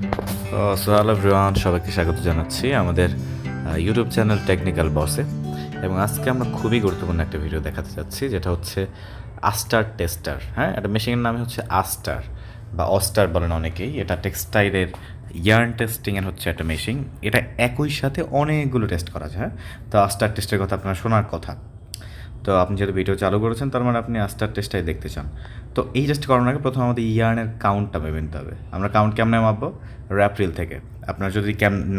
Hello everyone, সবাইকে স্বাগত জানাচ্ছি আমাদের ইউটিউব চ্যানেল টেকনিক্যাল বসে। এবং আজকে আমরা খুবই গুরুত্বপূর্ণ একটা ভিডিও দেখাতে যাচ্ছি, যেটা হচ্ছে আস্টার টেস্টার। হ্যাঁ, এটা মেশিনের নামে হচ্ছে আস্টার বা অস্টার বলেন অনেকেই। এটা টেক্সটাইলের ইয়ার্ন টেস্টিংয়ের হচ্ছে একটা মেশিন। এটা একই সাথে অনেকগুলো টেস্ট করা যায়। হ্যাঁ, তো আস্টার টেস্টের কথা আপনার শোনার কথা। তো আপনি যেহেতু ভিডিও চালু করেছেন, তার মানে আপনি আস্টার টেস্টটাই দেখতে চান। তো এই টেস্ট করানোর আগে প্রথমে আমাদের ইয়ার্নের কাউন্টটা ভেবে নিতে হবে। আমরা কাউন্ট কেমনে মাপবো? র্যাপ্রিল থেকে। আপনারা যদি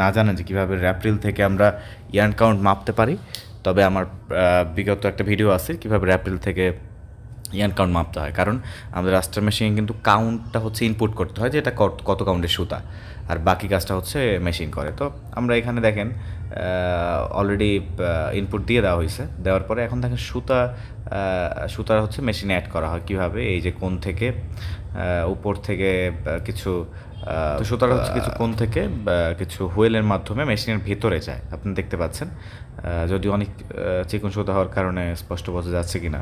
না জানেন যে কীভাবে র্যাপ্রিল থেকে আমরা ইয়ার্ন কাউন্ট মাপতে পারি, তবে আমার বিগত একটা ভিডিও আছে কীভাবে র্যাপ্রিল থেকে ইয়ার্ন কাউন্ট মাপতে হয়। কারণ আমাদের আস্টার মেশিনে কিন্তু কাউন্টটা হচ্ছে ইনপুট করতে হয় যে এটা কত কাউন্টের সুতা, আর বাকি কাজটা হচ্ছে মেশিন করে। তো আমরা এখানে দেখেন অলরেডি ইনপুট দিয়ে দেওয়া হয়েছে। দেওয়ার পরে এখন দেখেন সুতার হচ্ছে মেশিনে অ্যাড করা হয় কীভাবে, এই যে কোণ থেকে উপর থেকে কিছু সুতার হচ্ছে কিছু কোণ থেকে কিছু হুইলের মাধ্যমে মেশিনের ভিতরে যায়। আপনি দেখতে পাচ্ছেন, যদি অনেক চিকন সুতা হওয়ার কারণে স্পষ্ট বোঝা যাচ্ছে কি না।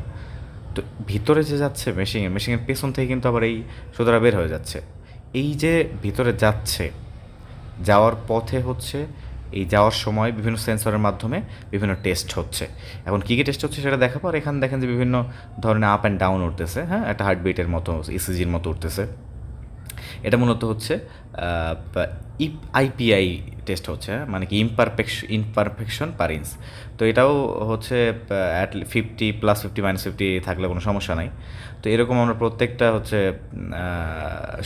তো ভিতরে যে যাচ্ছে মেশিনের পেছন থেকে কিন্তু আবার এই সুতোটা বের হয়ে যাচ্ছে। এই যে ভিতরে যাচ্ছে, যাওয়ার পথে হচ্ছে এই যাওয়ার সময় বিভিন্ন সেন্সরের মাধ্যমে বিভিন্ন টেস্ট হচ্ছে। এখন কী কী টেস্ট হচ্ছে সেটা দেখাবো। আর এখানে দেখেন যে বিভিন্ন ধরনের আপ অ্যান্ড ডাউন উঠতেছে। হ্যাঁ, একটা হার্টবিটের মতো, ইসিজির মতো উঠতেছে। এটা মূলত হচ্ছে আইপিআই টেস্ট হচ্ছে। মানে কি ইমপারফেকশন পার ইঞ্চ। তো এটাও হচ্ছে 50 + 50 - 50 থাকলে কোনো সমস্যা নাই। তো এরকম আমরা প্রত্যেকটা হচ্ছে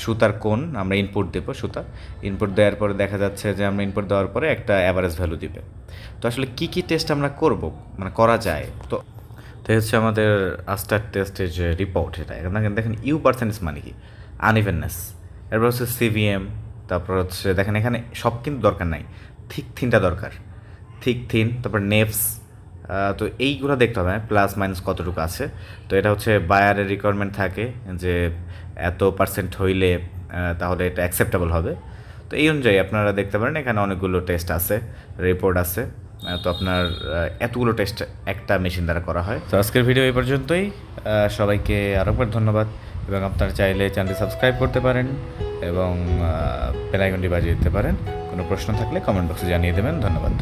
সুতার কোণ আমরা ইনপুট দেবো। ইনপুট দেওয়ার পরে দেখা যাচ্ছে যে আমরা ইনপুট দেওয়ার পরে একটা অ্যাভারেজ ভ্যালু দিবে। তো আসলে কী কী টেস্ট আমরা করব, মানে করা যায়। তো হচ্ছে আমাদের আস্টার টেস্টের যে রিপোর্ট, সেটা এখানে দেখেন U% মানে কি আনইভেননেস। এরপর হচ্ছে সিভিএম। তারপর হচ্ছে দেখেন এখানে সব কিন্তু দরকার নাই, থিনটা দরকার, থিন। তারপর নেভস। তো এইগুলো দেখতে হবে, প্লাস মাইনাস কতটুকু আছে। তো এটা হচ্ছে বায়ারের রিকোয়ারমেন্ট থাকে যে এত % হইলে তাহলে এটা অ্যাকসেপ্টেবল হবে। তো এই অনুযায়ী আপনারা দেখতে পারেন এখানে অনেকগুলো টেস্ট আছে, রিপোর্ট আছে। তো আপনার এতগুলো টেস্ট একটা মেশিন দ্বারা করা হয়। তো আজকের ভিডিও এই পর্যন্তই। সবাইকে আরেকবার ধন্যবাদ। এবং আপনারা চাইলে চ্যানেলটি সাবস্ক্রাইব করতে পারেন এবং বেল আইকনটি বাজিয়ে দিতে পারেন। কোনো প্রশ্ন থাকলে কমেন্ট বক্সে জানিয়ে দেবেন। ধন্যবাদ।